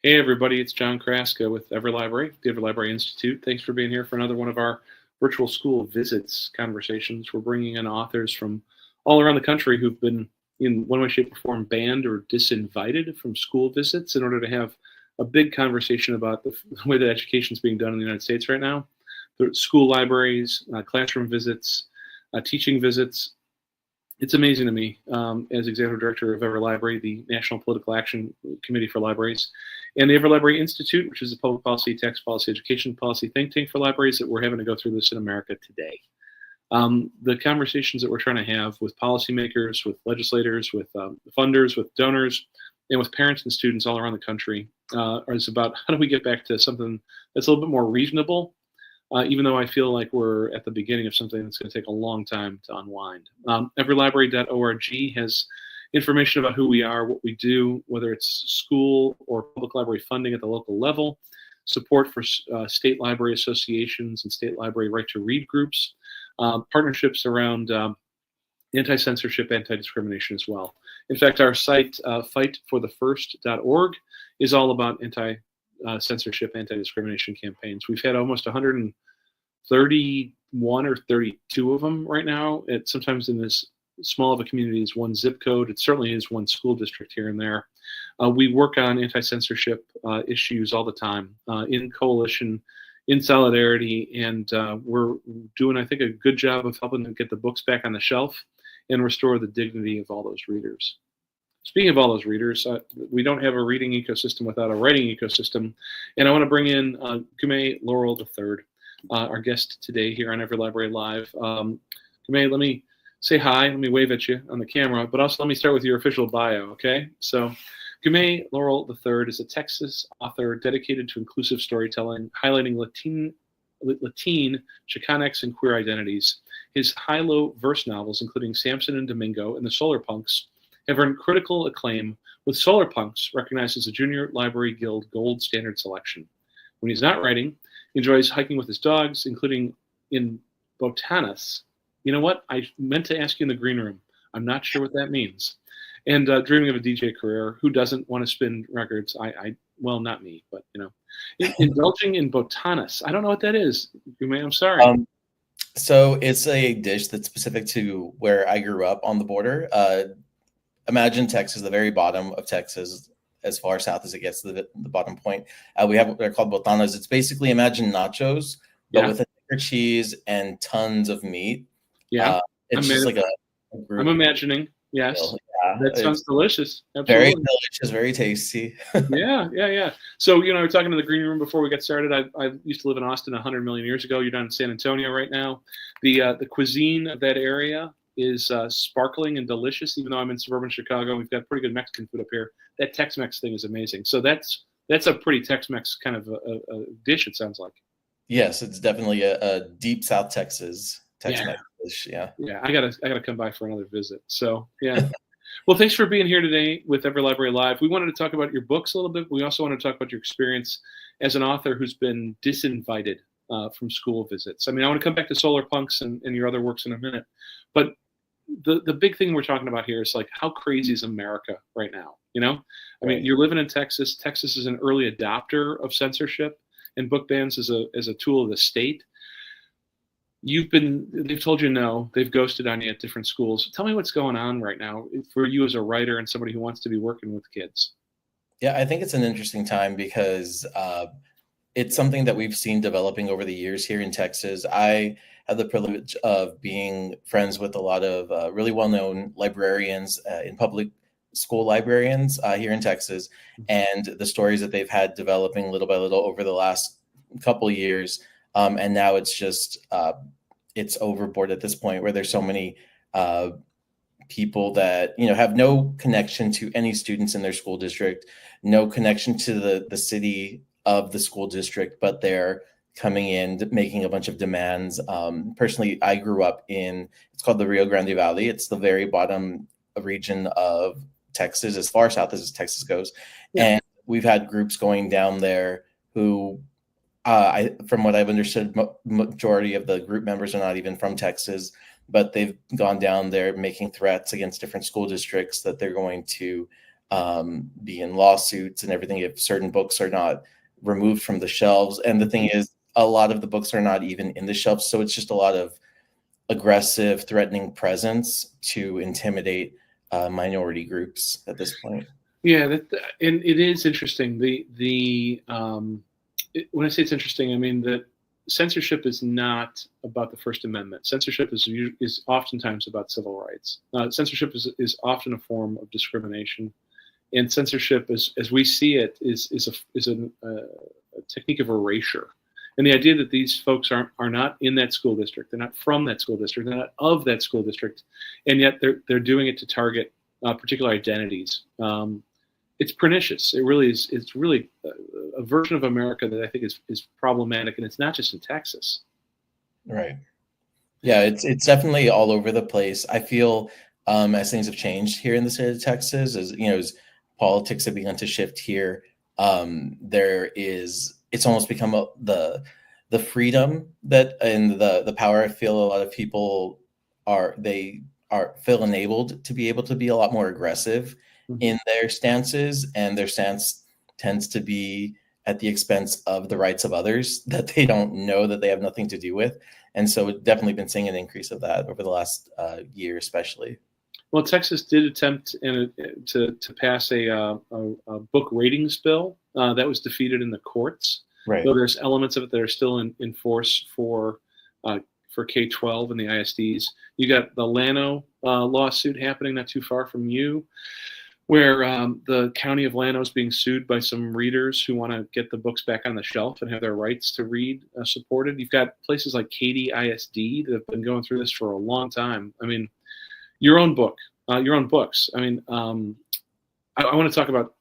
Hey everybody, it's John Kraska with EverLibrary, the EverLibrary Institute. Thanks for being here for another one of our virtual school visits conversations. We're bringing in authors from all around the country who've been, in one way, shape, or form, banned or disinvited from school visits in order to have a big conversation about the way that education is being done in the United States right now. The school libraries, classroom visits, teaching visits. It's amazing to me, as executive director of EverLibrary, the National Political Action Committee for Libraries, and the EverLibrary Institute, which is a public policy, tax policy, education policy think tank for libraries, that we're having to go through this in America today. The conversations that we're trying to have with policymakers, with legislators, with funders, with donors, and with parents and students all around the country is about how do we get back to something that's a little bit more reasonable, even though I feel like we're at the beginning of something that's going to take a long time to unwind. Everylibrary.org has information about who we are, what we do, whether it's school or public library funding at the local level, support for state library associations and state library right-to-read groups, partnerships around anti-censorship, anti-discrimination as well. In fact, our site, fightforthefirst.org, is all about anti-censorship, anti-discrimination campaigns. We've had almost 131 or 32 of them right now. Sometimes in this small of a community is one zip code. It certainly is one school district here and there. We work on anti-censorship issues all the time in coalition, in solidarity, and we're doing, I think, a good job of helping them get the books back on the shelf and restore the dignity of all those readers. Speaking of all those readers, we don't have a reading ecosystem without a writing ecosystem, and I want to bring in Gume Laurel III, our guest today here on EverLibrary Live. Gume, let me say hi, let me wave at you on the camera, but also let me start with your official bio, okay? So Gume Laurel III is a Texas author dedicated to inclusive storytelling, highlighting Latine, Chicanx, and queer identities. His high-low verse novels, including Samson and Domingo and the Solar Punks, have earned critical acclaim, with Solar Punks recognized as a Junior Library Guild Gold Standard selection. When he's not writing, he enjoys hiking with his dogs, including in Botanis. You know what? I meant to ask you in the green room. I'm not sure what that means. And dreaming of a DJ career. Who doesn't want to spin records? Well, not me, but you know, indulging in Botanis. I don't know what that is. I'm sorry. So it's a dish that's specific to where I grew up on the border. Imagine Texas, the very bottom of Texas, as far south as it gets to the bottom point. We have what they're called botanas. It's basically, imagine nachos, but with a thicker cheese and tons of meat. Yeah, it's just like I'm imagining. Yes, that sounds delicious. Absolutely. Very delicious, very tasty. Yeah. So, you know, we're talking in the green room before we got started. I used to live in Austin 100 million years ago. You're down in San Antonio right now. The cuisine of that area is sparkling and delicious. Even though I'm in suburban Chicago, we've got pretty good Mexican food up here. That Tex-Mex thing is amazing. So that's a pretty Tex-Mex kind of a dish, it sounds like. Yes, it's definitely a deep South Texas Tex-Mex dish. Yeah. I gotta come by for another visit. So yeah. Well, thanks for being here today with EverLibrary Live. We wanted to talk about your books a little bit. We also want to talk about your experience as an author who's been disinvited from school visits. I mean, I want to come back to Solar Punks and your other works in a minute, but the big thing we're talking about here is like, how crazy is America right now? You know, I mean, you're living in Texas. Texas is an early adopter of censorship and book bans as a tool of the state. They've told you no, they've ghosted on you at different schools. Tell me what's going on right now for you as a writer and somebody who wants to be working with kids. Yeah, I think it's an interesting time because it's something that we've seen developing over the years here in Texas. I have the privilege of being friends with a lot of really well-known librarians in public school librarians here in Texas, and the stories that they've had developing little by little over the last couple of years. And now it's just, it's overboard at this point where there's so many people that, you know, have no connection to any students in their school district, no connection to the city of the school district, but they're coming in, making a bunch of demands. Personally, I grew up it's called the Rio Grande Valley. It's the very bottom region of Texas, as far south as Texas goes. Yeah. And we've had groups going down there who, from what I've understood, majority of the group members are not even from Texas, but they've gone down there making threats against different school districts that they're going to be in lawsuits and everything if certain books are not removed from the shelves. And the thing is, a lot of the books are not even in the shelves, so it's just a lot of aggressive, threatening presence to intimidate minority groups at this point. Yeah, and it is interesting. When I say it's interesting, I mean that censorship is not about the First Amendment. Censorship is oftentimes about civil rights. Censorship is often a form of discrimination, and censorship, as we see it, is a technique of erasure. And the idea that these folks are not in that school district, they're not from that school district, they're not of that school district, and yet they're doing it to target particular identities. It's pernicious. It really is. It's really a version of America that I think is problematic, and it's not just in Texas. Right. Yeah, it's definitely all over the place. I feel as things have changed here in the state of Texas, as politics have begun to shift here, it's almost become the freedom that and the power. I feel a lot of people feel enabled to be able to be a lot more aggressive in their stances, and their stance tends to be at the expense of the rights of others that they don't know, that they have nothing to do with. And so we've definitely been seeing an increase of that over the last year, especially. Well, Texas did attempt to pass a book ratings bill that was defeated in the courts. Right. So there's elements of it that are still in force for K-12 and the ISDs. You got the Llano lawsuit happening not too far from you, where the county of Llano is being sued by some readers who want to get the books back on the shelf and have their rights to read supported. You've got places like Katy ISD that have been going through this for a long time. I mean, your own books. I mean, I want to talk about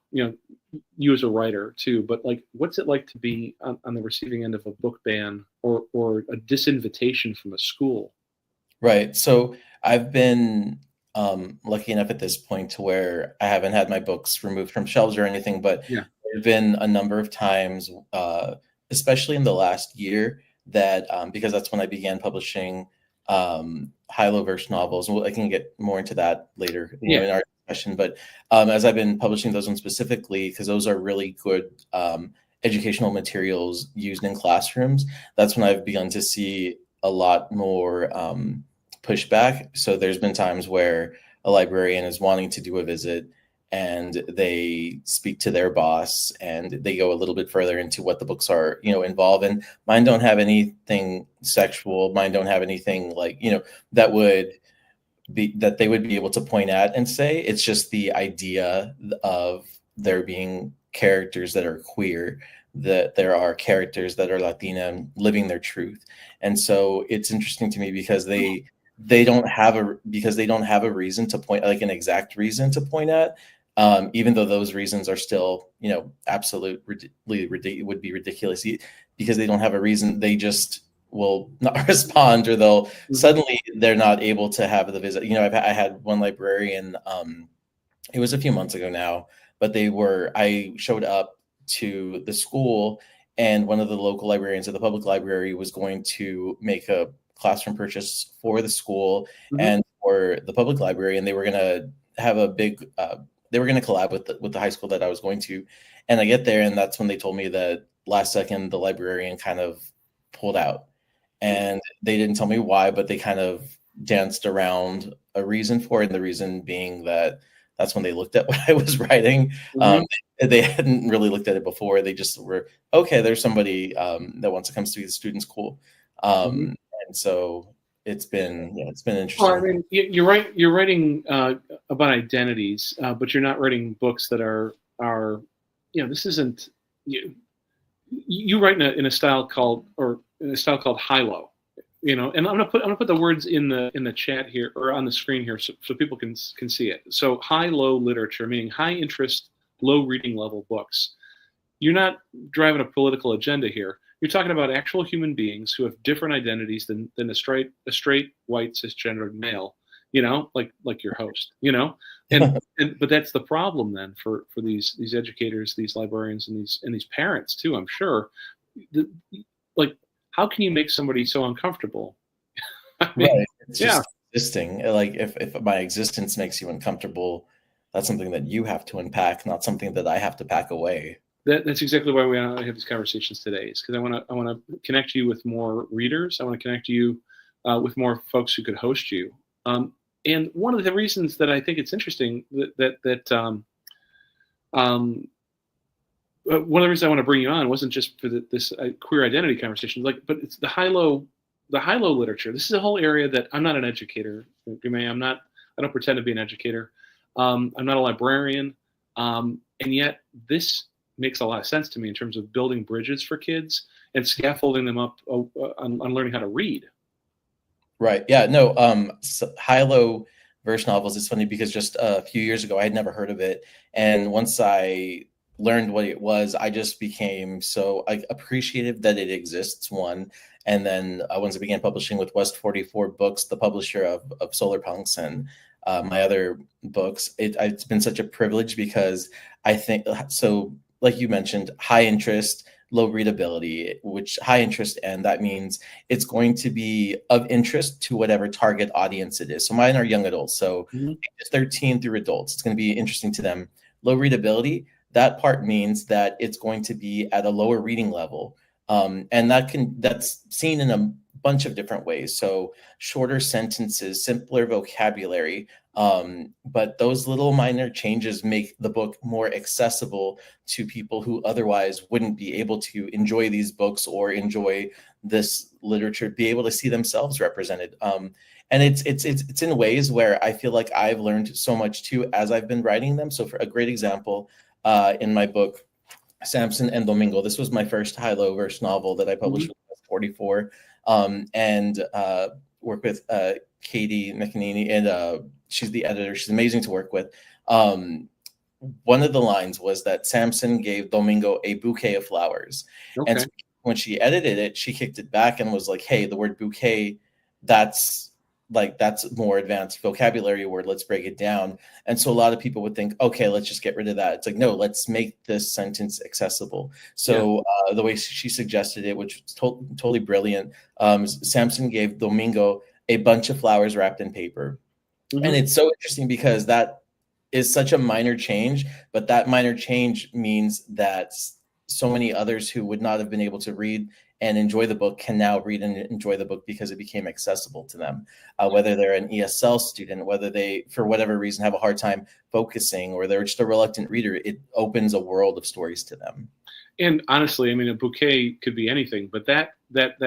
you as a writer too, but like, what's it like to be on the receiving end of a book ban or a disinvitation from a school? Right. So I've been lucky enough at this point to where I haven't had my books removed from shelves or anything, but Yeah. there have been a number of times, especially in the last year, that because that's when I began publishing high-low verse novels, and I can get more into that later in our discussion. But as I've been publishing those ones specifically, because those are really good educational materials used in classrooms, that's when I've begun to see a lot more pushback. So there's been times where a librarian is wanting to do a visit and they speak to their boss and they go a little bit further into what the books are, involved in. Mine don't have anything sexual. Mine don't have anything like, that they would be able to point at and say. It's just the idea of there being characters that are queer, that there are characters that are Latina living their truth. And so it's interesting to me because they don't have a reason to point, like an exact reason to point at, even though those reasons are still, absolutely would be ridiculous because they don't have a reason. They just will not respond, or they'll suddenly they're not able to have the visit. I had one librarian, it was a few months ago now, but I showed up to the school and one of the local librarians at the public library was going to make a classroom purchase for the school and for the public library, and they were going to have a big they were going to collab with the high school that I was going to. And I get there, and that's when they told me that last second the librarian kind of pulled out, and they didn't tell me why, but they kind of danced around a reason for it, and the reason being that's when they looked at what I was writing. They hadn't really looked at it before. They just were, okay, there's somebody that wants to come see the students, cool. And so it's been interesting. Well, I mean, you're right. You're writing about identities, but you're not writing books that are this isn't you write in a style called high-low, and I'm gonna put the words in the chat here or on the screen here so people can see it. So high-low literature, meaning high interest, low reading level books. You're not driving a political agenda here. You're talking about actual human beings who have different identities than a straight white cisgendered male, like your host, but that's the problem then for these educators, these librarians, and these parents too. I'm sure, like, how can you make somebody so uncomfortable? I mean, right. It's just existing. Like if my existence makes you uncomfortable, that's something that you have to unpack, not something that I have to pack away. That's exactly why we have these conversations today. Is because I want to connect you with more readers. I want to connect you with more folks who could host you. And one of the reasons that I think it's interesting one of the reasons I want to bring you on wasn't just for this queer identity conversation, but it's the high-low literature. This is a whole area that I'm not an educator. Gume, I don't pretend to be an educator. I'm not a librarian, and yet this makes a lot of sense to me in terms of building bridges for kids and scaffolding them up on learning how to read. Right. Yeah. No. So high-low verse novels. It's funny because just a few years ago I had never heard of it, and once I learned what it was, I just became so appreciative that it exists. One, and then once I began publishing with West 44 Books, the publisher of Solar Punks and my other books, it's been such a privilege because I think so. Like you mentioned, high interest, low readability, which high interest, and that means it's going to be of interest to whatever target audience it is. So mine are young adults, so 13 through adults. It's going to be interesting to them. Low readability, that part means that it's going to be at a lower reading level. And that's seen in a bunch of different ways. So shorter sentences, simpler vocabulary, but those little minor changes make the book more accessible to people who otherwise wouldn't be able to enjoy these books or enjoy this literature, be able to see themselves represented. And it's in ways where I feel like I've learned so much too as I've been writing them. So for a great example, in my book, Samson and Domingo, this was my first high-low verse novel that I published with 44, and work with Katie McEnany, and she's the editor. She's amazing to work with. One of the lines was that Samson gave Domingo a bouquet of flowers. Okay. And so when she edited it, she kicked it back and was like, hey, the word bouquet, that's more advanced vocabulary word. Let's break it down. And so a lot of people would think, okay, let's just get rid of that. It's like, no, let's make this sentence accessible. So the way she suggested it, which was totally brilliant, Samson gave Domingo a bunch of flowers wrapped in paper. And it's so interesting because that is such a minor change, but that minor change means that so many others who would not have been able to read and enjoy the book can now read and enjoy the book because it became accessible to them. Whether they're an ESL student, whether they, for whatever reason, have a hard time focusing, or they're just a reluctant reader, it opens a world of stories to them. And honestly, I mean, a bouquet could be anything, but that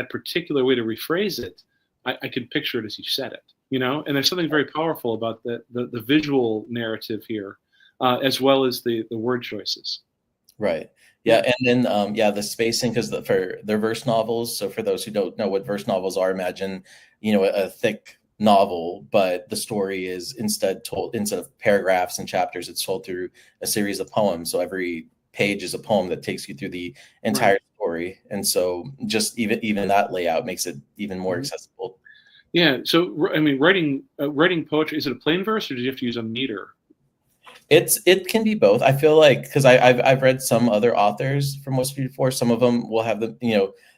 particular way to rephrase it, I could picture it as you said it, you know. And there's something very powerful about the visual narrative here, as well as the word choices. Right. Yeah, and then the spacing, because for their verse novels. So for those who don't know what verse novels are, imagine a thick novel, but the story is instead of paragraphs and chapters, it's told through a series of poems. So every page is a poem that takes you through the entire story, and so just even that layout makes it even more accessible. Yeah. So I mean, writing poetry, is it a plain verse, or do you have to use a meter? It can be both. I feel like, because I've read some other authors from West 44. Some of them will have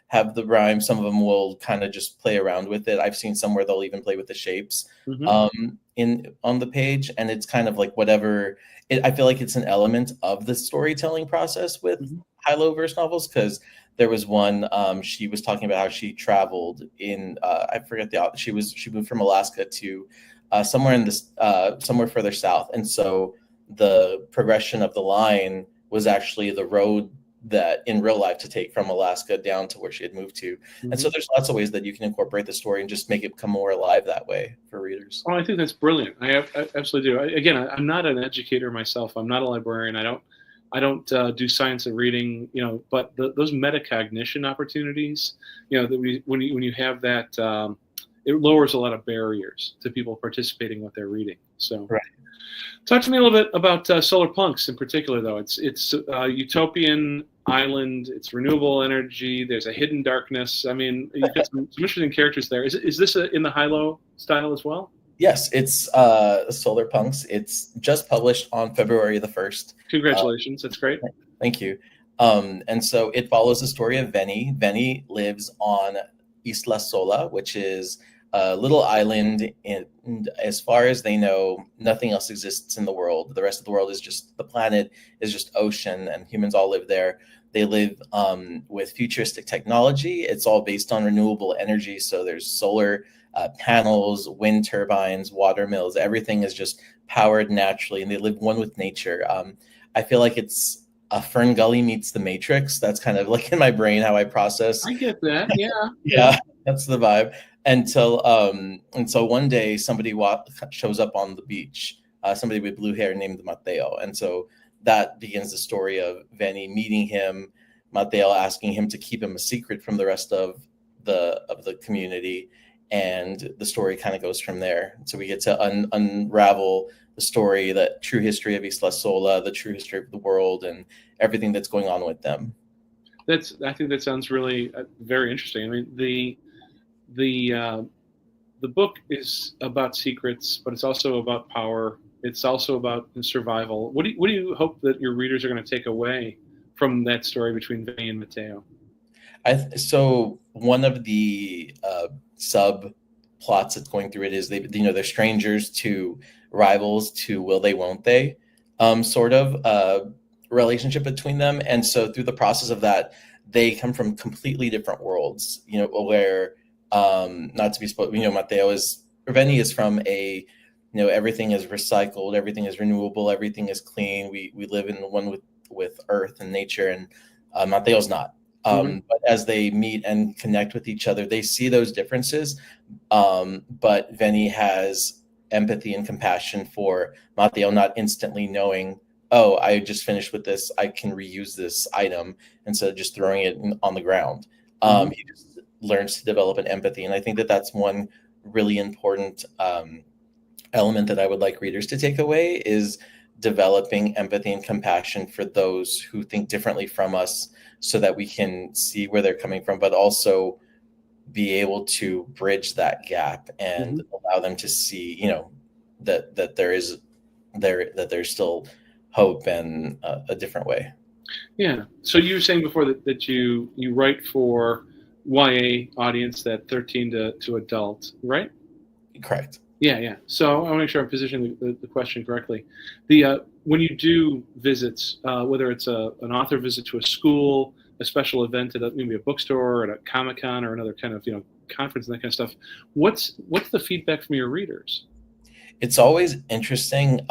have the rhyme. Some of them will kind of just play around with it. I've seen some where they'll even play with the shapes on the page, and it's kind of like whatever. I feel like it's an element of the storytelling process with high-low verse novels, because there was one, she was talking about how she traveled in I forget the author. She moved from Alaska to somewhere further south, and so the progression of the line was actually the road that in real life to take from Alaska down to where she had moved to. And so there's lots of ways that you can incorporate the story and just make it become more alive that way for readers. Oh, I think that's brilliant. I absolutely do. I'm not an educator myself. I'm not a librarian. I don't do science and reading, but those metacognition opportunities, when you have that, it lowers a lot of barriers to people participating in what they're reading. So right. Talk to me a little bit about Solar Punks in particular, though. It's utopian island. It's renewable energy. There's a hidden darkness. I mean, you've got some interesting characters there. Is this in the high-low style as well? Yes, it's Solar Punks. It's just published on February the 1st. Congratulations. That's great. Thank you. And so it follows the story of Veny. Veny lives on Isla Sola, which is a little island, and as far as they know, nothing else exists in the world. The rest of the world is just, the planet is just ocean, and humans all live there. They live with futuristic technology. It's all based on renewable energy. So there's solar panels, wind turbines, water mills. Everything is just powered naturally, and they live one with nature. I feel like it's a Fern Gully meets the Matrix. That's kind of like in my brain how I process. I get that. Yeah. Yeah, that's the vibe. Until one day somebody shows up on the beach, somebody with blue hair named Mateo, and so that begins the story of Veny meeting him, Mateo asking him to keep him a secret from the rest of the community, and the story kind of goes from there. So we get to unravel the story, the true history of Isla Sola, the true history of the world, and everything that's going on with them. I think that sounds really very interesting. I mean, the book is about secrets, but it's also about power. It's also about survival. What do you hope that your readers are going to take away from that story between Veny and Mateo? So one of the subplots that's going through it is they're strangers to rivals to will they won't they sort of relationship between them, and so through the process of that, they come from completely different worlds. Where not to be spoken, Veny is from a, everything is recycled, everything is renewable, everything is clean. We live in one with earth and nature, and Mateo's not. But as they meet and connect with each other, they see those differences. But Veny has empathy and compassion for Mateo, not instantly knowing, oh, I just finished with this, I can reuse this item instead of just throwing it on the ground. He just learns to develop an empathy. And I think that that's one really important element that I would like readers to take away, is developing empathy and compassion for those who think differently from us, so that we can see where they're coming from, but also be able to bridge that gap and allow them to see, that there's still hope and a different way. Yeah. So you were saying before that you write for YA audience, that 13 to adult, right? Correct. Yeah. So I want to make sure I'm positioning the question correctly. When you do visits, whether it's an author visit to a school, a special event at maybe a bookstore, at a Comic-Con, or another kind of conference and that kind of stuff, what's the feedback from your readers? It's always interesting.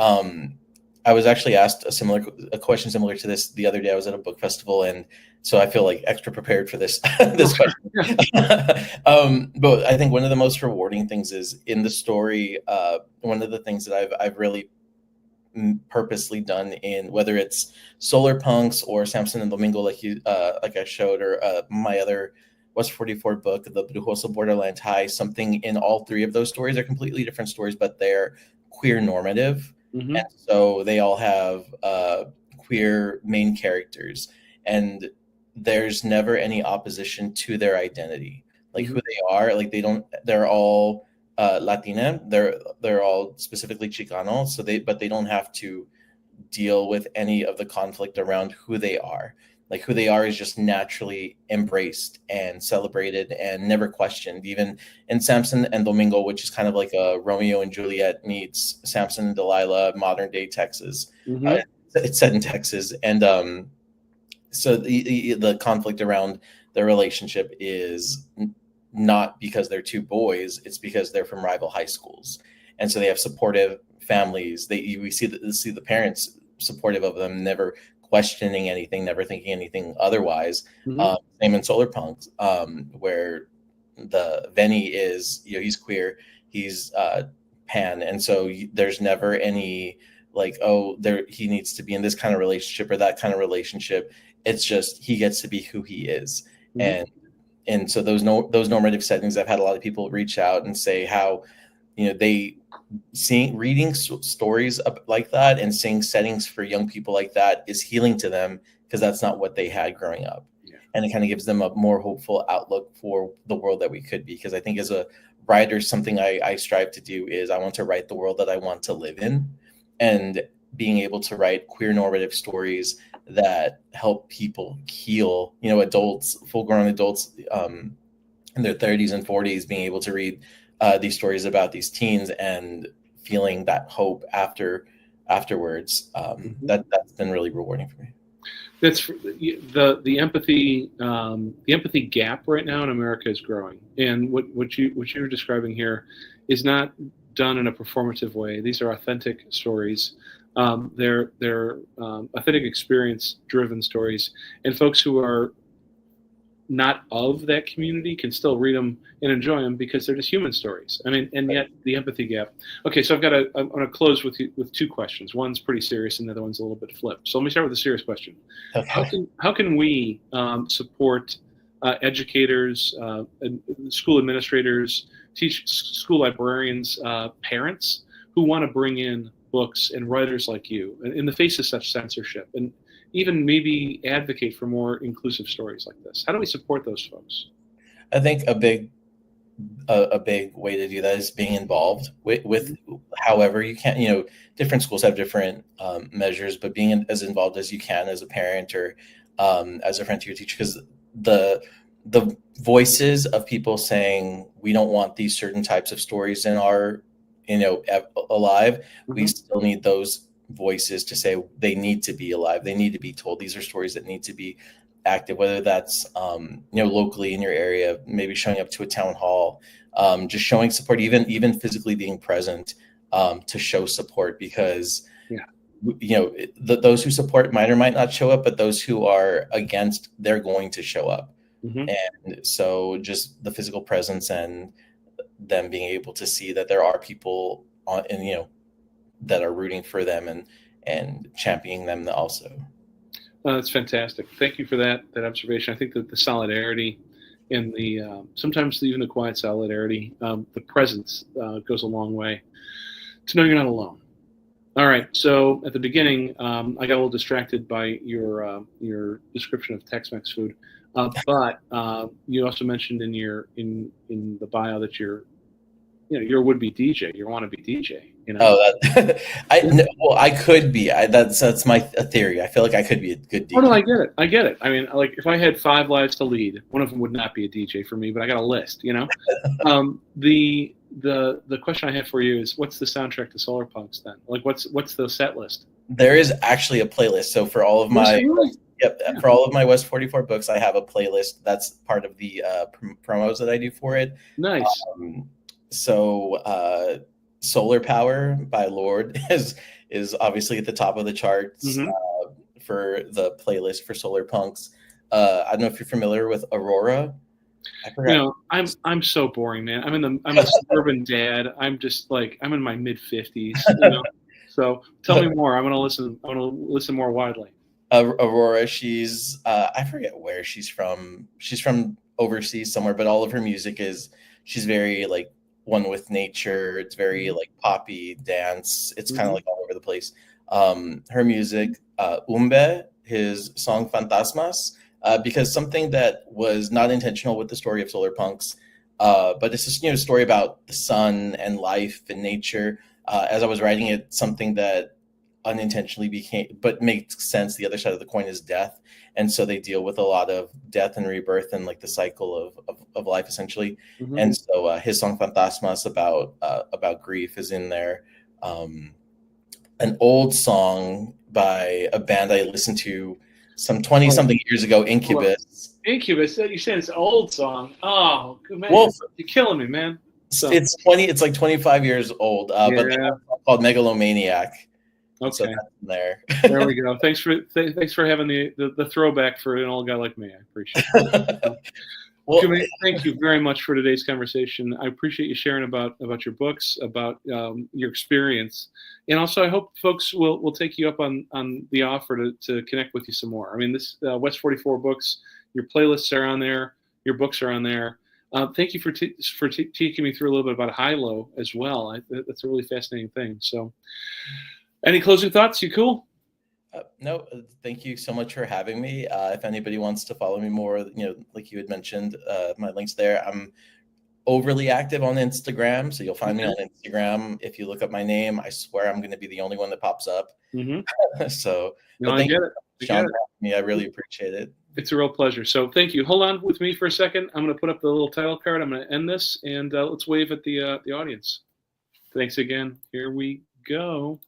I was actually asked a question similar to this the other day. I was at a book festival, and so I feel like extra prepared for this question. But I think one of the most rewarding things is in the story. One of the things that I've really purposely done, in whether it's Solar Punks or Samson and Domingo, like I showed, or my other West 44 book, the Brujoso Borderland High, something in all three of those stories are completely different stories, but they're queer normative. And so they all have queer main characters, and there's never any opposition to their identity, like who they are. Like they're all Latina. They're all specifically Chicano. So they don't have to deal with any of the conflict around who they are. Like who they are is just naturally embraced and celebrated and never questioned. Even in Samson and Domingo, which is kind of like a Romeo and Juliet meets Samson and Delilah, modern day Texas. It's set in Texas, and so the conflict around their relationship is not because they're two boys; it's because they're from rival high schools, and so they have supportive families. We see the parents supportive of them, never questioning anything, never thinking anything otherwise. Same in Solar Punks, where the Veny is, he's queer, he's pan, and so there's never any like, oh, he needs to be in this kind of relationship or that kind of relationship. It's just he gets to be who he is, and so those normative settings. I've had a lot of people reach out and say how they reading stories like that and seeing settings for young people like that is healing to them, because that's not what they had growing up. And it kind of gives them a more hopeful outlook for the world that we could be. Because I think as a writer, something I strive to do is I want to write the world that I want to live in, and being able to write queer normative stories that help people heal, adults, full grown adults in their 30s and 40s, being able to read these stories about these teens and feeling that hope afterwards. That's been really rewarding for me. That's the empathy. The empathy gap right now in America is growing, and what you're describing here is not done in a performative way. These are authentic stories. They're authentic experience-driven stories, and folks who are not of that community can still read them and enjoy them because they're just human stories. I mean, and yet the empathy gap. Okay, so I'm going to close with two questions. One's pretty serious, and the other one's a little bit flipped. So let me start with the serious question. Okay. How can we support educators, school administrators, school librarians, parents who want to bring in books and writers like you in the face of such censorship, and even maybe advocate for more inclusive stories like this? How do we support those folks? I think a big way to do that is being involved with however you can. You know, different schools have different measures, but being as involved as you can as a parent or as a friend to your teacher, because the voices of people saying we don't want these certain types of stories in our, alive, we still need those voices to say they need to be alive. They need to be told. These are stories that need to be active, whether that's locally in your area, maybe showing up to a town hall, just showing support, even physically being present to show support, because those who support might or might not show up, but those who are against, they're going to show up. And so just the physical presence and them being able to see that there are people that are rooting for them and championing them also. That's fantastic. Thank you for that observation. I think that the solidarity and the sometimes even the quiet solidarity, the presence goes a long way to know you're not alone. All right. So at the beginning, I got a little distracted by your description of Tex-Mex food, but you also mentioned in the bio that you're a would-be DJ. You want to be DJ. I could be. That's my theory. I feel like I could be a good DJ. Oh no, I get it. I mean, like if I had 5 lives to lead, one of them would not be a DJ for me, but I got a list. The question I have for you is, what's the soundtrack to Solar Punks then? Like, what's the set list? There is actually a playlist. So for all of my for all of my West 44 books, I have a playlist. That's part of the promos that I do for it. Nice. Solar Power by Lorde is obviously at the top of the charts for the playlist for Solar Punks. I don't know if you're familiar with Aurora. I forgot. I'm so boring, man. I'm a suburban dad. I'm just like, I'm in my mid 50s. So tell me more. I want to listen more widely. Aurora, she's I forget where she's from. She's from overseas somewhere, but all of her music she's very like one with nature. It's very like poppy dance. It's kind of like all over the place. Her music, Umbe, his song Fantasmas, because something that was not intentional with the story of Solar Punks, but it's just a story about the sun and life and nature. As I was writing it, something that unintentionally but makes sense. The other side of the coin is death, and so they deal with a lot of death and rebirth and like the cycle of life essentially. And so his song Fantasmas about grief is in there. An old song by a band I listened to some 20 something years ago, Incubus. Incubus, you're saying it's an old song. Oh man, well, you're killing me, man. So. It's like 25 years old, but they have a song called Megalomaniac. Okay, so that's in there. There we go. Thanks for having the throwback for an old guy like me. I appreciate it. Well, Gume, thank you very much for today's conversation. I appreciate you sharing about your books, about your experience, and also I hope folks will take you up on the offer to connect with you some more. I mean, this West 44 books, your playlists are on there, your books are on there. Thank you for taking me through a little bit about high-low as well. That's a really fascinating thing. So. Any closing thoughts? You cool? No, thank you so much for having me. If anybody wants to follow me more, like you had mentioned, my link's there. I'm overly active on Instagram, so you'll find me on Instagram. If you look up my name, I swear I'm going to be the only one that pops up. So, I get it. Sean, for me, I really appreciate it. It's a real pleasure. So thank you. Hold on with me for a second. I'm going to put up the little title card. I'm going to end this, and let's wave at the audience. Thanks again. Here we go.